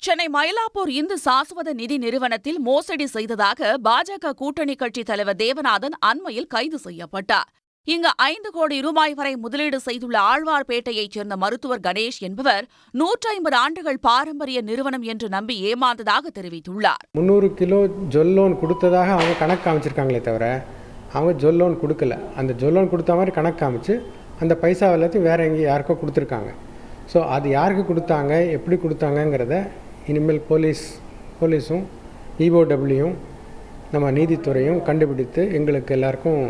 சென்னை மயிலாப்பூர் இந்து சாஸ்வத நிதி நிறுவனத்தில் மோசடி செய்ததாக பாஜக கூட்டணி கட்சித் தலைவர் தேவநாதன் அண்மையில் கைது செய்யப்பட்டார். இங்கு 5 கோடி ரூபாய் வரை முதலீடு செய்துள்ள ஆழ்வார்பேட்டையைச் சேர்ந்த மருத்துவர் கணேஷ் என்பவர் 150 ஆண்டுகள் பாரம்பரிய நிறுவனம் என்று நம்பி ஏமாந்ததாக தெரிவித்துள்ளார். 300 கிலோ ஜொல் லோன் கொடுத்ததாக அவங்க கணக்கு காமிச்சிருக்காங்களே தவிர அவங்க ஜொல் லோன் கொடுக்கல. அந்த ஜொல் லோன் கொடுத்த மாதிரி கணக்கு காமிச்சு அந்த பைசா எல்லாத்தையும் வேற எங்கேயும் யாருக்கோ கொடுத்துருக்காங்க. ஸோ அது யாருக்கு கொடுத்தாங்க, எப்படி கொடுத்தாங்கங்கிறத இனிமேல் போலீஸும் இஓடபிள்யூயும் நம்ம நீதித்துறையும் கண்டுபிடித்து எங்களுக்கு எல்லாருக்கும்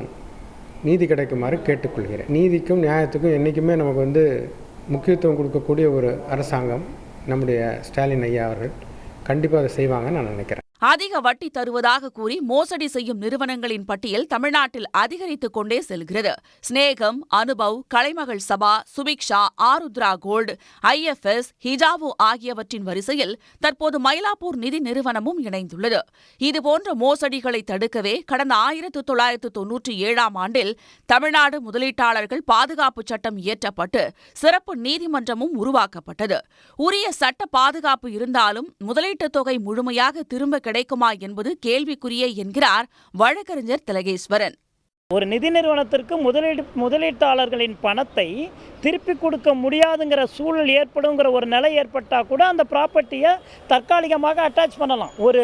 நீதி கிடைக்குமாறு கேட்டுக்கொள்கிறேன். நீதிக்கும் நியாயத்துக்கும் என்றைக்குமே நமக்கு முக்கியத்துவம் கொடுக்கக்கூடிய ஒரு அரசாங்கம் நம்முடைய ஸ்டாலின் ஐயா அவர்கள் கண்டிப்பாக அதை செய்வாங்கன்னு நான் நினைக்கிறேன். அதிக வட்டி தருவதாக கூறி மோசடி செய்யும் நிறுவனங்களின் பட்டியல் தமிழ்நாட்டில் அதிகரித்துக் கொண்டே செல்கிறது. ஸ்நேகம், அனுபவ், கலைமகள் சபா, சுபிக்ஷா, ஆருத்ரா கோல்டு, ஐஎஃப்எஸ், ஹிஜாபு ஆகியவற்றின் வரிசையில் தற்போது மயிலாப்பூர் நிதி நிறுவனமும் இணைந்துள்ளது. இதுபோன்ற மோசடிகளை தடுக்கவே கடந்த 1997ஆம் ஆண்டில் தமிழ்நாடு முதலீட்டாளர்கள் பாதுகாப்பு சட்டம் இயற்றப்பட்டு சிறப்பு நீதிமன்றமும் உருவாக்கப்பட்டது. உரிய சட்ட பாதுகாப்பு இருந்தாலும் முதலீட்டுத் தொகை முழுமையாக திரும்ப கிடைக்குமா என்பது கேள்விக்குரிய என்கிறார் வழக்கறிஞர் திலகேஸ்வரன். ஒரு நிதி நிறுவனத்திற்கு முதலீட்டாளர்களின் பணத்தை திருப்பி கொடுக்க முடியாதுங்கிற சூழல் ஏற்படுங்கிற ஒரு நிலை ஏற்பட்டால் கூட அந்த ப்ராப்பர்ட்டியை தற்காலிகமாக அட்டாச் பண்ணலாம். ஒரு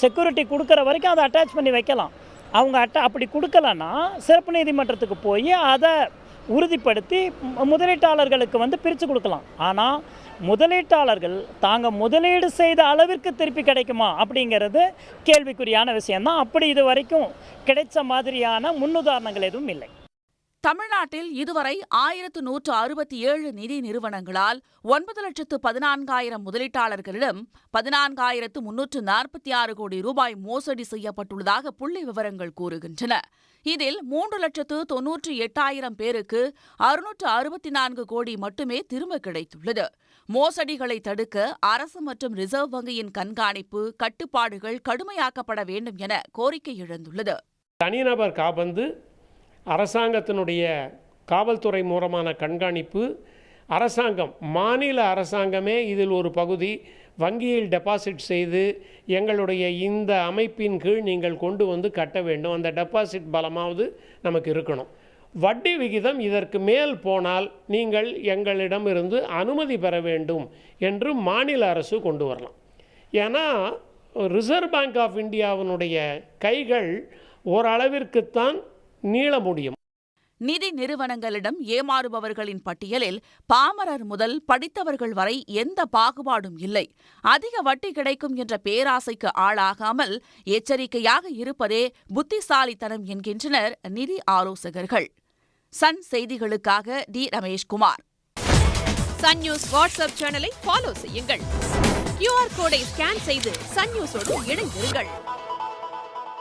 செக்யூரிட்டி கொடுக்குற வரைக்கும் அதை அட்டாச் பண்ணி வைக்கலாம். அவங்க அப்படி கொடுக்கலன்னா சிறப்பு நீதிமன்றத்துக்கு போய் அதை உறுதிப்படுத்தி முதலீட்டாளர்களுக்கு பிரித்து கொடுக்கலாம். ஆனால் முதலீட்டாளர்கள் தாங்க முதலீடு செய்த அளவிற்கு திருப்பி கிடைக்குமா அப்படிங்கிறது கேள்விக்குறியான விஷயம்தான். அப்படி இது வரைக்கும் கிடைச்ச மாதிரியான முன்னுதாரணங்கள் எதுவும் இல்லை. தமிழ்நாட்டில் இதுவரை 1167 நிதி நிறுவனங்களால் 9,14,000 முதலீட்டாளர்களிடம் 14,346 கோடி ரூபாய் மோசடி செய்யப்பட்டுள்ளதாக புள்ளி விவரங்கள் கூறுகின்றன. இதில் 3,98,000 பேருக்கு 664 கோடி மட்டுமே திரும்ப கிடைத்துள்ளது. மோசடிகளை தடுக்க அரசு மற்றும் ரிசர்வ் வங்கியின் கண்காணிப்பு, கட்டுப்பாடுகள் கடுமையாக்கப்பட வேண்டும் என கோரிக்கை எழுந்துள்ளது. தனிநபர் காபந்து, அரசாங்கத்தினுடைய காவல்துறை மூலமான கண்காணிப்பு, அரசாங்கம், மாநில அரசாங்கமே இதில் ஒரு பகுதி வங்கியில் டெபாசிட் செய்து எங்களுடைய இந்த அமைப்பின் கீழ் நீங்கள் கொண்டு கட்ட வேண்டும். அந்த டெபாசிட் பலமாவது நமக்கு இருக்கணும். வட்டி விகிதம் இதற்கு மேல் போனால் நீங்கள் எங்களிடமிருந்து அனுமதி பெற வேண்டும் என்று மாநில அரசு கொண்டு வரலாம். ஏன்னா ரிசர்வ் பேங்க் ஆஃப் இந்தியாவினுடைய கைகள் ஓரளவிற்குத்தான் நீள முடியும். நிதி நிறுவனங்களிடம் ஏமாறுபவர்களின் பட்டியலில் பாமரர் முதல் படித்தவர்கள் வரை எந்த பாகுபாடும் இல்லை. அதிக வட்டி கிடைக்கும் என்ற பேராசைக்கு ஆளாகாமல் எச்சரிக்கையாக இருப்பதே புத்திசாலித்தனம் என்கின்றனர் நிதி ஆலோசகர்கள். சன் செய்திகளுக்காக டி. ரமேஷ்குமார். சன் நியூஸ் வாட்ஸ்அப் சேனலை ஃபாலோ செய்யுங்கள். QR கோடை ஸ்கேன் செய்து சன் நியூஸோடு இணைந்திருங்கள்.